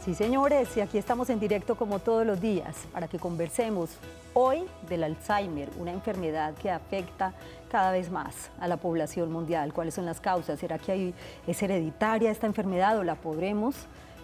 Sí, señores, y aquí estamos en directo como todos los días para que conversemos hoy del Alzheimer, una enfermedad que afecta cada vez más a la población mundial. ¿Cuáles son las causas? ¿Será que es hereditaria esta enfermedad o la podremos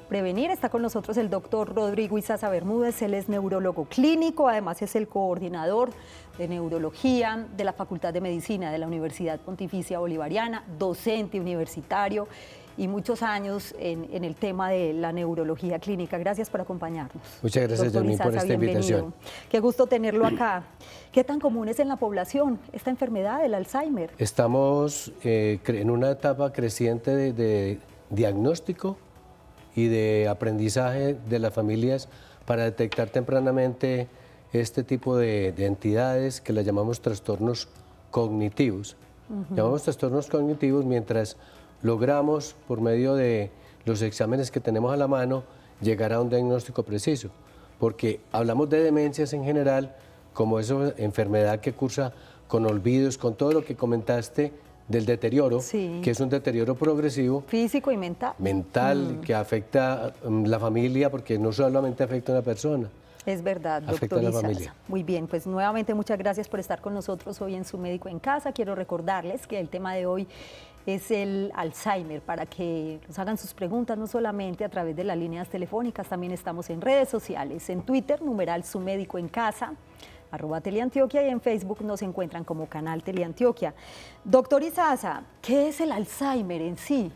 prevenir? Está con nosotros el doctor Rodrigo Izaza Bermúdez, él es neurólogo clínico, además es el coordinador de neurología de la Facultad de Medicina de la Universidad Pontificia Bolivariana, docente universitario y muchos años en el tema de la neurología clínica. Gracias por acompañarnos. Muchas gracias, Yasmín, por esta invitación. Qué gusto tenerlo acá. ¿Qué tan común es en la población esta enfermedad del Alzheimer? Estamos en una etapa creciente de diagnóstico y de aprendizaje de las familias para detectar tempranamente este tipo de entidades que las llamamos trastornos cognitivos. Llamamos trastornos cognitivos mientras logramos, por medio de los exámenes que tenemos a la mano, llegar a un diagnóstico preciso, porque hablamos de demencias en general como esa enfermedad que cursa con olvidos, con todo lo que comentaste del deterioro, sí, que es un deterioro progresivo. Físico y mental. Mental, que afecta a la familia, porque no solamente afecta a una persona. Es verdad, doctor Izaza. Muy bien, pues nuevamente muchas gracias por estar con nosotros hoy en Su Médico en Casa. Quiero recordarles que el tema de hoy es el Alzheimer, para que nos hagan sus preguntas no solamente a través de las líneas telefónicas, también estamos en redes sociales, en Twitter, numeral Su Médico en Casa, @Teleantioquia, y en Facebook nos encuentran como Canal Teleantioquia. Doctor Izaza, ¿qué es el Alzheimer en sí?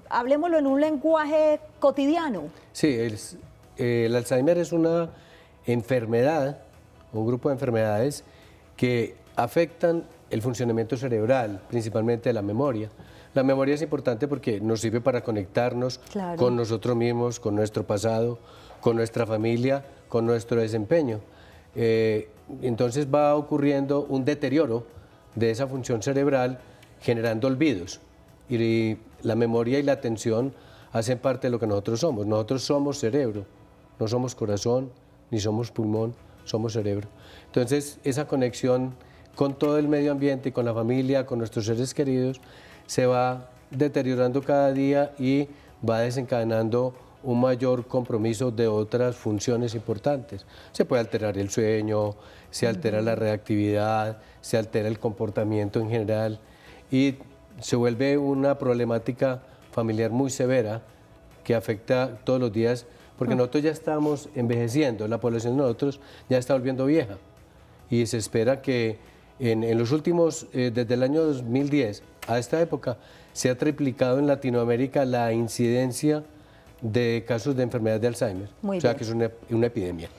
Hablemoslo en un lenguaje cotidiano. Sí, el Alzheimer es una enfermedad, un grupo de enfermedades que afectan el funcionamiento cerebral, principalmente la memoria. La memoria es importante porque nos sirve para conectarnos con nosotros mismos, con nuestro pasado, con nuestra familia, con nuestro desempeño. Entonces va ocurriendo un deterioro de esa función cerebral generando olvidos. Y la memoria y la atención hacen parte de lo que nosotros somos. Nosotros somos cerebro, no somos corazón, ni somos pulmón, somos cerebro. Entonces esa conexión con todo el medio ambiente y con la familia, con nuestros seres queridos, se va deteriorando cada día y va desencadenando un mayor compromiso de otras funciones importantes. Se puede alterar el sueño, se altera la reactividad, se altera el comportamiento en general y se vuelve una problemática familiar muy severa que afecta todos los días, porque nosotros ya estamos envejeciendo, la población de nosotros ya está volviendo vieja y se espera que en los últimos, desde el año 2010 a esta época, se ha triplicado en Latinoamérica la incidencia de casos de enfermedad de Alzheimer. O sea que es una epidemia.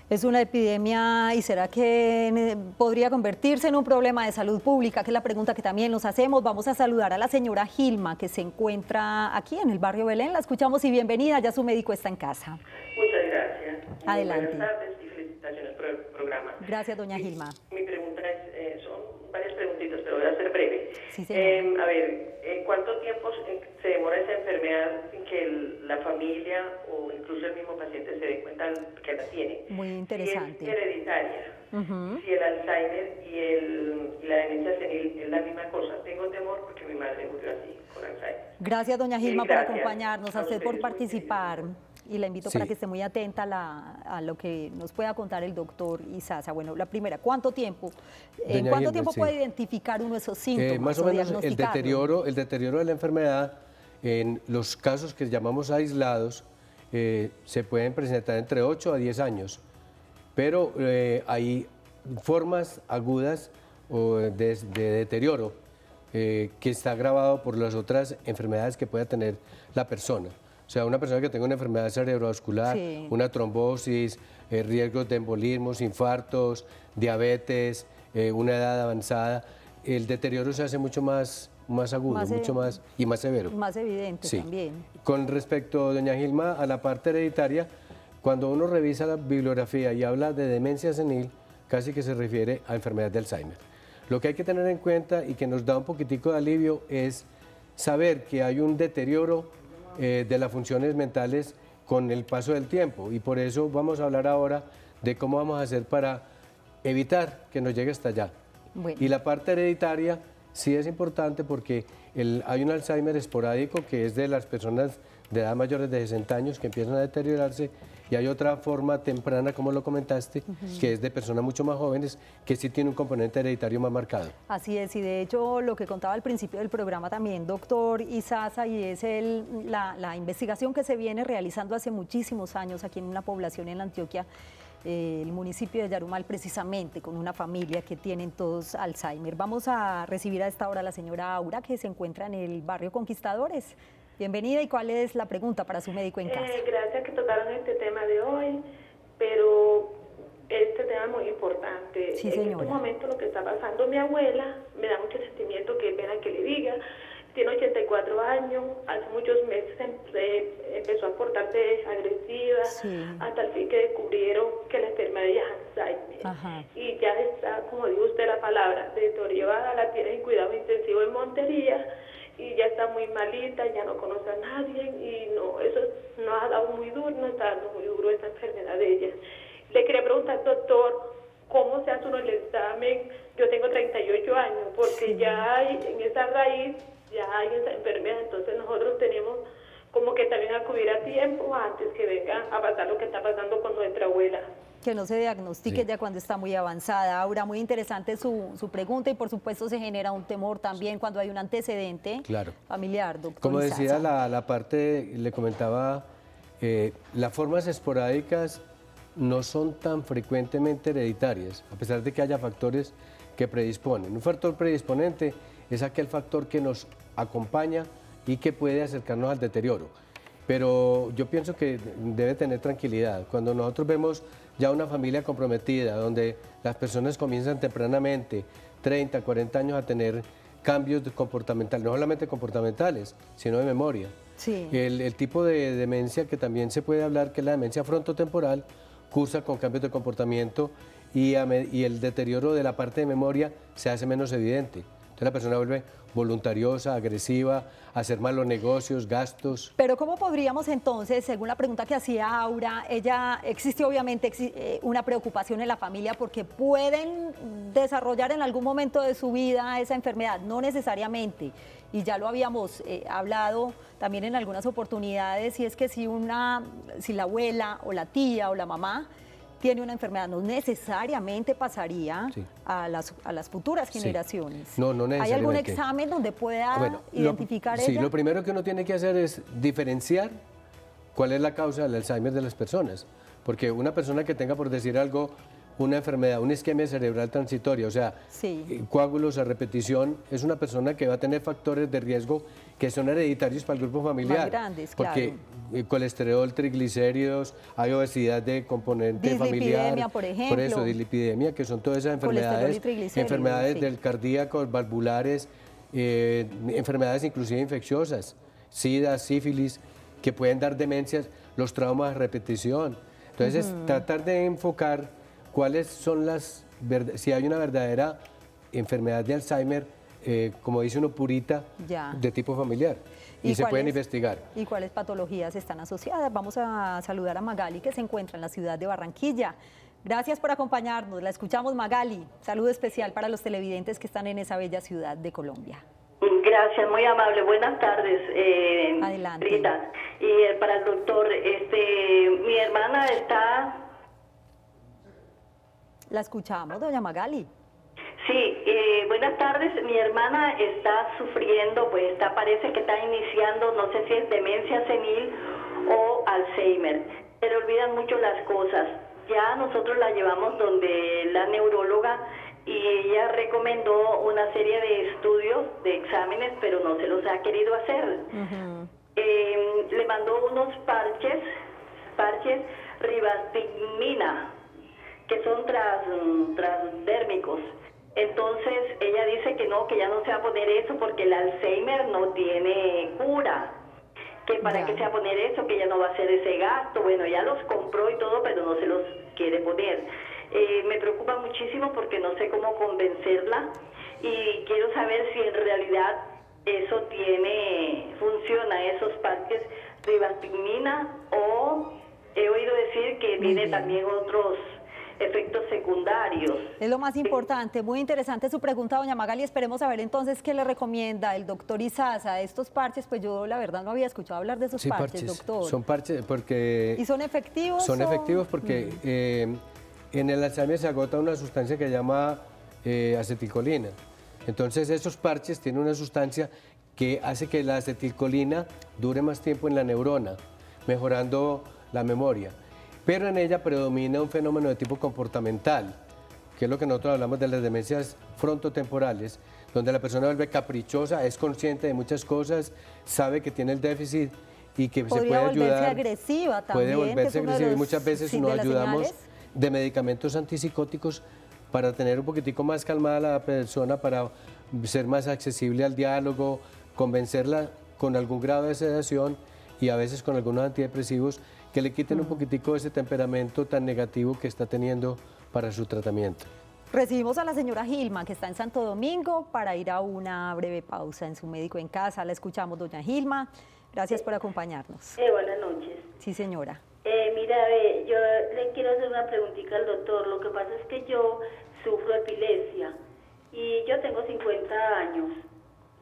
Es una epidemia, y ¿será que podría convertirse en un problema de salud pública? Que es la pregunta que también nos hacemos. Vamos a saludar a la señora Gilma, que se encuentra aquí en el barrio Belén. La escuchamos y bienvenida, ya Su Médico está en casa. Muchas gracias. Adelante. Buenas tardes y felicitaciones por el programa. Gracias, doña Gilma. Mi pregunta es, son varias preguntitas, pero voy a ser breve. Sí, señora. A ver, ¿cuánto tiempo se demora esa enfermedad sin que la familia o incluso el mismo paciente se dé cuenta que la tiene? Muy interesante. Si es hereditaria, si el Alzheimer y la demencia senil es la misma cosa. Tengo temor porque mi madre murió así, con Alzheimer. Gracias, doña Gilma, por acompañarnos, a usted por participar. Y la invito para que esté muy atenta a lo que nos pueda contar el doctor Izaza. Bueno, la primera, ¿cuánto tiempo? ¿En cuánto tiempo puede identificar uno esos síntomas? Más o menos el deterioro de la enfermedad, en los casos que llamamos aislados, se pueden presentar entre 8 a 10 años. Pero hay formas agudas de deterioro que está agravado por las otras enfermedades que pueda tener la persona. O sea, una persona que tenga una enfermedad cerebrovascular, una trombosis, riesgos de embolismos, infartos, diabetes, una edad avanzada, el deterioro se hace mucho más agudo, mucho más y más severo. Más evidente también. Con respecto, doña Gilma, a la parte hereditaria, cuando uno revisa la bibliografía y habla de demencia senil, casi que se refiere a enfermedad de Alzheimer. Lo que hay que tener en cuenta y que nos da un poquitico de alivio es saber que hay un deterioro de las funciones mentales con el paso del tiempo, y por eso vamos a hablar ahora de cómo vamos a hacer para evitar que nos llegue hasta allá. Y la parte hereditaria sí es importante porque hay un Alzheimer esporádico que es de las personas de edad mayores de 60 años que empiezan a deteriorarse, y hay otra forma temprana, como lo comentaste, que es de personas mucho más jóvenes, que sí tiene un componente hereditario más marcado. Así es, y de hecho lo que contaba al principio del programa también, doctor Izaza, y es la investigación que se viene realizando hace muchísimos años aquí en una población en Antioquia, el municipio de Yarumal, precisamente con una familia que tienen todos Alzheimer. Vamos a recibir a esta hora a la señora Aura, que se encuentra en el barrio Conquistadores. Bienvenida, ¿y cuál es la pregunta para su médico en casa? Gracias que tocaron este tema de hoy, pero este tema es muy importante. Sí, en señora. este momento lo que está pasando mi abuela, me da mucho sentimiento, que pena que le diga, tiene 84 años, hace muchos meses empezó a portarse agresiva, Sí. hasta el fin que descubrieron que la enfermedad es Alzheimer. Ajá. Y ya está, como dijo usted la palabra, deteriorada, la tiene en cuidado intensivo en Montería, y ya está muy malita, ya no conoce a nadie, y no, eso nos ha dado muy duro, nos está dando muy duro esta enfermedad de ella. Le quería preguntar, doctor, ¿cómo se hace uno el examen? Yo tengo 38 años, porque Sí. ya hay en esa raíz, ya hay esa enfermedad, entonces nosotros tenemos como que también acudir a tiempo antes que venga a pasar lo que está pasando con nuestra abuela. Que no se diagnostique Sí. ya cuando está muy avanzada. Aura, muy interesante su pregunta, y por supuesto se genera un temor también cuando hay un antecedente Claro. familiar, doctor Como decía, Izaza. la parte, le comentaba, las formas esporádicas no son tan frecuentemente hereditarias, a pesar de que haya factores que predisponen. Un factor predisponente es aquel factor que nos acompaña y que puede acercarnos al deterioro. Pero yo pienso que debe tener tranquilidad. Cuando nosotros vemos ya una familia comprometida, donde las personas comienzan tempranamente, 30, 40 años, a tener cambios comportamentales, no solamente comportamentales, sino de memoria. Sí. El tipo de demencia que también se puede hablar, que es la demencia frontotemporal, cursa con cambios de comportamiento, y el deterioro de la parte de memoria se hace menos evidente. Entonces la persona vuelve voluntariosa, agresiva, a hacer malos negocios, gastos. Pero ¿cómo podríamos entonces, según la pregunta que hacía Aura, existe obviamente una preocupación en la familia porque pueden desarrollar en algún momento de su vida esa enfermedad? No necesariamente, y ya lo habíamos hablado también en algunas oportunidades, y es que si la abuela o la tía o la mamá tiene una enfermedad, no necesariamente pasaría Sí. a las futuras Sí. generaciones. No, no ¿Hay algún necesariamente. examen donde pueda Bueno, identificar sí, ella? lo primero que uno tiene que hacer es diferenciar cuál es la causa del Alzheimer de las personas. Porque una persona que tenga, por decir algo, una enfermedad, una isquemia cerebral transitoria, o sea, Sí. coágulos a repetición, es una persona que va a tener factores de riesgo que son hereditarios para el grupo familiar. Más grandes, porque colesterol, triglicéridos, hay obesidad de componente Dislipidemia, familiar. por ejemplo. Por eso, dislipidemia, que son todas esas Colesterol y enfermedades, triglicéridos, enfermedades sí. del cardíaco, valvulares, enfermedades inclusive infecciosas, SIDA, sífilis, que pueden dar demencias, los traumas de repetición. Entonces, tratar de enfocar cuáles son si hay una verdadera enfermedad de Alzheimer, como dice uno, purita, Ya. de tipo familiar. Y se pueden investigar. ¿Y cuáles patologías están asociadas? Vamos a saludar a Magali, que se encuentra en la ciudad de Barranquilla. Gracias por acompañarnos. La escuchamos, Magali. Saludo especial para los televidentes que están en esa bella ciudad de Colombia. Gracias, muy amable. Buenas tardes, Adelante. Rita. Y para el doctor, mi hermana está... La escuchamos, doña Magali. Sí, buenas tardes. Mi hermana está sufriendo, pues parece que está iniciando, no sé si es demencia senil o Alzheimer. Se le olvidan mucho las cosas. Ya nosotros la llevamos donde la neuróloga y ella recomendó una serie de estudios, de exámenes, pero no se los ha querido hacer. Le mandó unos parches ribastigmina, que son transdérmicos. Entonces ella dice que no, que ya no se va a poner eso porque el Alzheimer no tiene cura, que para qué se va a poner eso, que ya no va a hacer ese gasto. Bueno, ya los compró y todo, pero no se los quiere poner. Me preocupa muchísimo porque no sé cómo convencerla y quiero saber si en realidad eso funciona, esos parches ribastigmina, o he oído decir que tiene también otros efectos secundarios. Es lo más importante, muy interesante su pregunta, doña Magali. Esperemos saber entonces qué le recomienda el doctor Izaza. Estos parches, pues yo la verdad no había escuchado hablar de esos parches, doctor. Son parches porque... ¿Y son efectivos? Son efectivos porque en el Alzheimer se agota una sustancia que se llama acetilcolina. Entonces esos parches tienen una sustancia que hace que la acetilcolina dure más tiempo en la neurona, mejorando la memoria. Pero en ella predomina un fenómeno de tipo comportamental, que es lo que nosotros hablamos de las demencias frontotemporales, donde la persona vuelve caprichosa, es consciente de muchas cosas, sabe que tiene el déficit y que se puede ayudar. Podría volverse agresiva también. Puede volverse agresiva y muchas veces nos ayudamos de medicamentos antipsicóticos para tener un poquitico más calmada a la persona, para ser más accesible al diálogo, convencerla con algún grado de sedación y a veces con algunos antidepresivos que le quiten un poquitico ese temperamento tan negativo que está teniendo para su tratamiento. Recibimos a la señora Gilma, que está en Santo Domingo, para ir a una breve pausa en Su Médico en Casa. La escuchamos, doña Gilma. Gracias por acompañarnos. Buenas noches. Sí, señora. Mira, yo le quiero hacer una preguntita al doctor. Lo que pasa es que yo sufro epilepsia y yo tengo 50 años.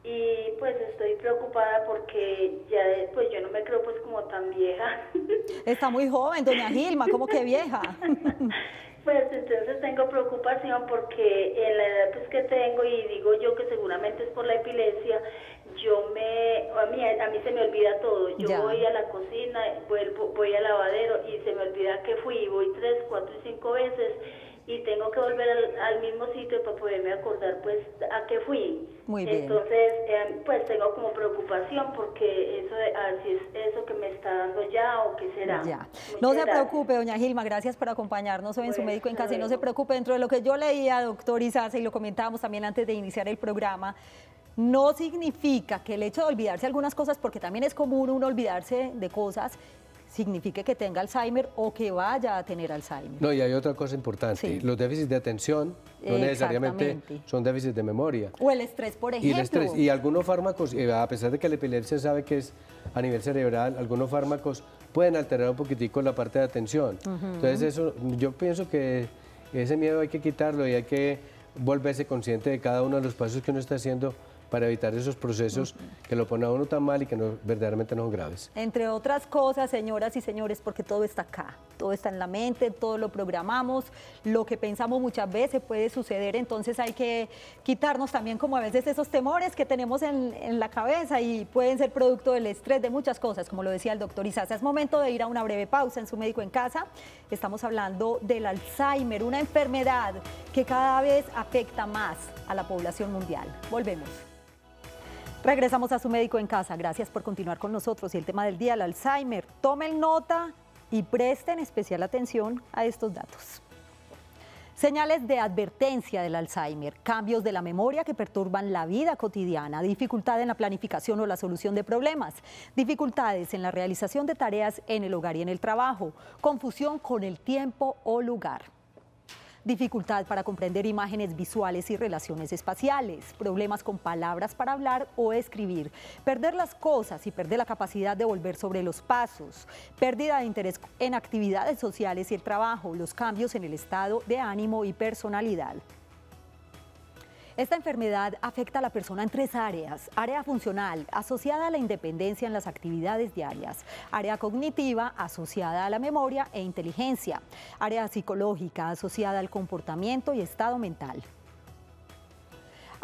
Y pues estoy preocupada porque ya pues yo no me creo pues como tan vieja. Está muy joven, doña Gilma, ¿cómo que vieja? Pues entonces tengo preocupación porque en la edad pues que tengo, y digo yo que seguramente es por la epilepsia, a mí se me olvida todo. Yo voy a la cocina, voy al lavadero y se me olvida que fui, voy 3, 4 y 5 veces. Y tengo que volver al mismo sitio para poderme acordar pues a qué fui. Muy bien. Entonces pues tengo como preocupación porque eso si es eso que me está dando ya o qué será. Ya. No se preocupe, doña Gilma, gracias por acompañarnos hoy en Su Médico en Casa. Y no se preocupe, dentro de lo que yo leía, doctor Izaza, y lo comentábamos también antes de iniciar el programa, no significa que el hecho de olvidarse algunas cosas, porque también es común uno olvidarse de cosas, signifique que tenga Alzheimer o que vaya a tener Alzheimer. No, y hay otra cosa importante, sí. Los déficits de atención no necesariamente son déficits de memoria. O el estrés, por ejemplo. Y el estrés, y algunos fármacos, a pesar de que la epilepsia sabe que es a nivel cerebral, algunos fármacos pueden alterar un poquitico la parte de atención. Entonces eso, yo pienso que ese miedo hay que quitarlo y hay que volverse consciente de cada uno de los pasos que uno está haciendo para evitar esos procesos que lo ponen a uno tan mal y que verdaderamente no son graves. Entre otras cosas, señoras y señores, porque todo está acá, todo está en la mente, todo lo programamos, lo que pensamos muchas veces puede suceder, entonces hay que quitarnos también como a veces esos temores que tenemos en la cabeza y pueden ser producto del estrés, de muchas cosas, como lo decía el doctor Izaza. Es momento de ir a una breve pausa en Su Médico en Casa. Estamos hablando del Alzheimer, una enfermedad que cada vez afecta más a la población mundial. Volvemos. Regresamos a Su Médico en Casa. Gracias por continuar con nosotros. Y el tema del día, el Alzheimer. Tomen nota y presten especial atención a estos datos. Señales de advertencia del Alzheimer, cambios de la memoria que perturban la vida cotidiana, dificultad en la planificación o la solución de problemas, dificultades en la realización de tareas en el hogar y en el trabajo, confusión con el tiempo o lugar. Dificultad para comprender imágenes visuales y relaciones espaciales, problemas con palabras para hablar o escribir, perder las cosas y perder la capacidad de volver sobre los pasos, pérdida de interés en actividades sociales y el trabajo, los cambios en el estado de ánimo y personalidad. Esta enfermedad afecta a la persona en 3 áreas: área funcional, asociada a la independencia en las actividades diarias; área cognitiva, asociada a la memoria e inteligencia; área psicológica, asociada al comportamiento y estado mental.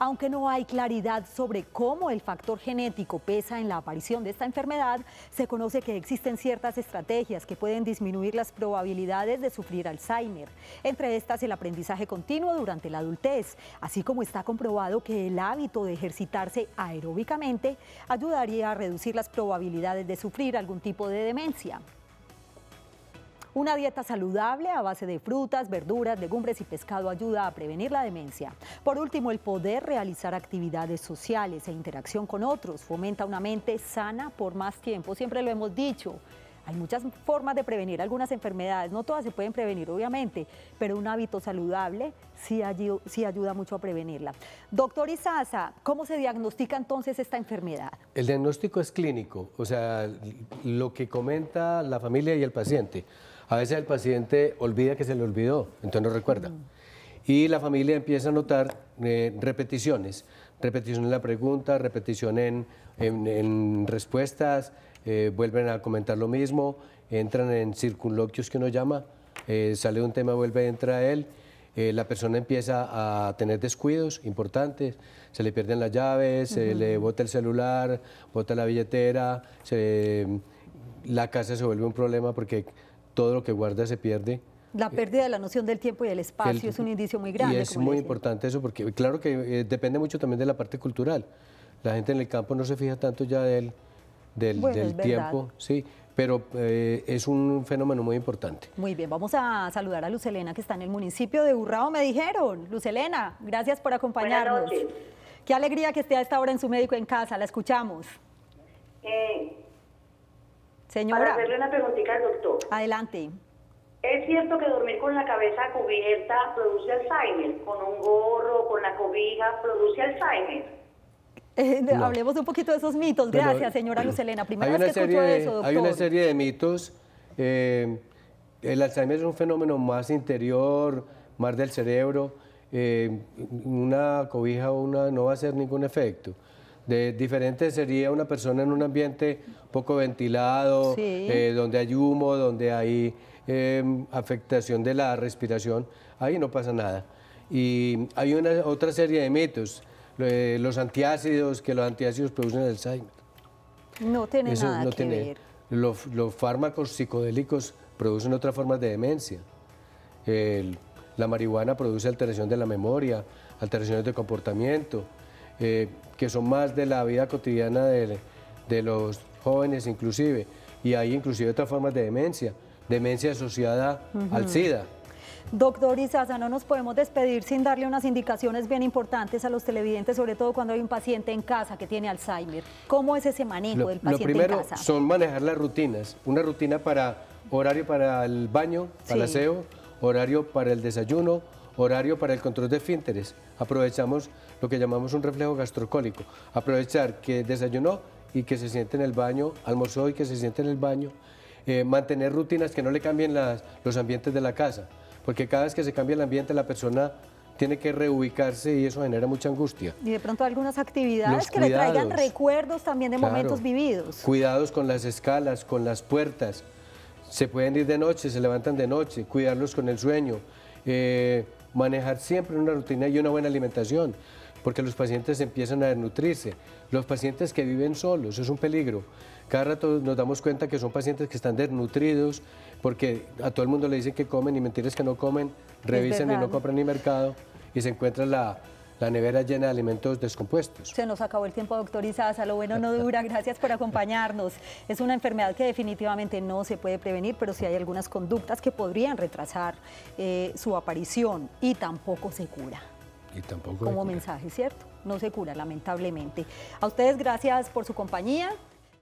Aunque no hay claridad sobre cómo el factor genético pesa en la aparición de esta enfermedad, se conoce que existen ciertas estrategias que pueden disminuir las probabilidades de sufrir Alzheimer. Entre estas, el aprendizaje continuo durante la adultez, así como está comprobado que el hábito de ejercitarse aeróbicamente ayudaría a reducir las probabilidades de sufrir algún tipo de demencia. Una dieta saludable a base de frutas, verduras, legumbres y pescado ayuda a prevenir la demencia. Por último, el poder realizar actividades sociales e interacción con otros fomenta una mente sana por más tiempo. Siempre lo hemos dicho, hay muchas formas de prevenir algunas enfermedades, no todas se pueden prevenir obviamente, pero un hábito saludable sí ayuda mucho a prevenirla. Doctor Izaza, ¿cómo se diagnostica entonces esta enfermedad? El diagnóstico es clínico, o sea, lo que comenta la familia y el paciente. A veces el paciente olvida que se le olvidó, entonces no recuerda. Y la familia empieza a notar repeticiones en la pregunta, repetición en respuestas, vuelven a comentar lo mismo, entran en circunloquios que uno llama, sale un tema, vuelve, entra él, la persona empieza a tener descuidos importantes, se le pierden las llaves, se le bota el celular, bota la billetera, la casa se vuelve un problema porque todo lo que guarda se pierde. La pérdida de la noción del tiempo y el espacio es un indicio muy grande. Y es muy importante eso porque claro que depende mucho también de la parte cultural. La gente en el campo no se fija tanto ya del tiempo, sí, pero es un fenómeno muy importante. Muy bien, vamos a saludar a Luz Helena, que está en el municipio de Urrao, me dijeron. Luz Helena, gracias por acompañarnos. Buenas noches. Qué alegría que esté a esta hora en su médico en casa, la escuchamos. Señora. Para hacerle una preguntita al doctor. Adelante. ¿Es cierto que dormir con la cabeza cubierta produce Alzheimer? ¿Con un gorro, con la cobija, produce Alzheimer? No. Hablemos un poquito de esos mitos. Gracias, señora Luz Helena. Primera vez que escucho eso, doctor. Hay una serie de mitos. El Alzheimer es un fenómeno más interior, más del cerebro. Una cobija o no va a hacer ningún efecto. Diferente sería una persona en un ambiente poco ventilado, sí, donde hay humo, donde hay afectación de la respiración, ahí no pasa nada. Y hay otra serie de mitos, los antiácidos, que los antiácidos producen Alzheimer. No tiene nada que ver. Los fármacos psicodélicos producen otras formas de demencia. La marihuana produce alteración de la memoria, alteraciones de comportamiento, que son más de la vida cotidiana de los jóvenes inclusive. Y hay inclusive otras formas de demencia asociada al SIDA. Doctor Izaza, no nos podemos despedir sin darle unas indicaciones bien importantes a los televidentes, sobre todo cuando hay un paciente en casa que tiene Alzheimer. ¿Cómo es ese manejo del paciente en casa? Lo primero son manejar las rutinas. Una rutina para horario para el baño, para el aseo, horario para el desayuno, horario para el control de esfínteres. Aprovechamos lo que llamamos un reflejo gastrocólico. Aprovechar que desayunó y que se siente en el baño, almorzó y que se siente en el baño. Mantener rutinas que no le cambien los ambientes de la casa, porque cada vez que se cambia el ambiente la persona tiene que reubicarse y eso genera mucha angustia. Y de pronto algunas actividades que le traigan recuerdos también de momentos vividos. Cuidados con las escalas, con las puertas. Se pueden ir de noche, se levantan de noche, cuidarlos con el sueño. Manejar siempre una rutina y una buena alimentación, porque los pacientes empiezan a desnutrirse. Los pacientes que viven solos, es un peligro. Cada rato nos damos cuenta que son pacientes que están desnutridos, porque a todo el mundo le dicen que comen y mentiras que no comen, revisan y no compran ni mercado y se encuentra la nevera llena de alimentos descompuestos. Se nos acabó el tiempo, doctor Izaza, lo bueno no dura, gracias por acompañarnos. Es una enfermedad que definitivamente no se puede prevenir, pero sí hay algunas conductas que podrían retrasar su aparición y tampoco se cura. Y tampoco como mensaje, ¿cierto? No se cura, lamentablemente. A ustedes gracias por su compañía.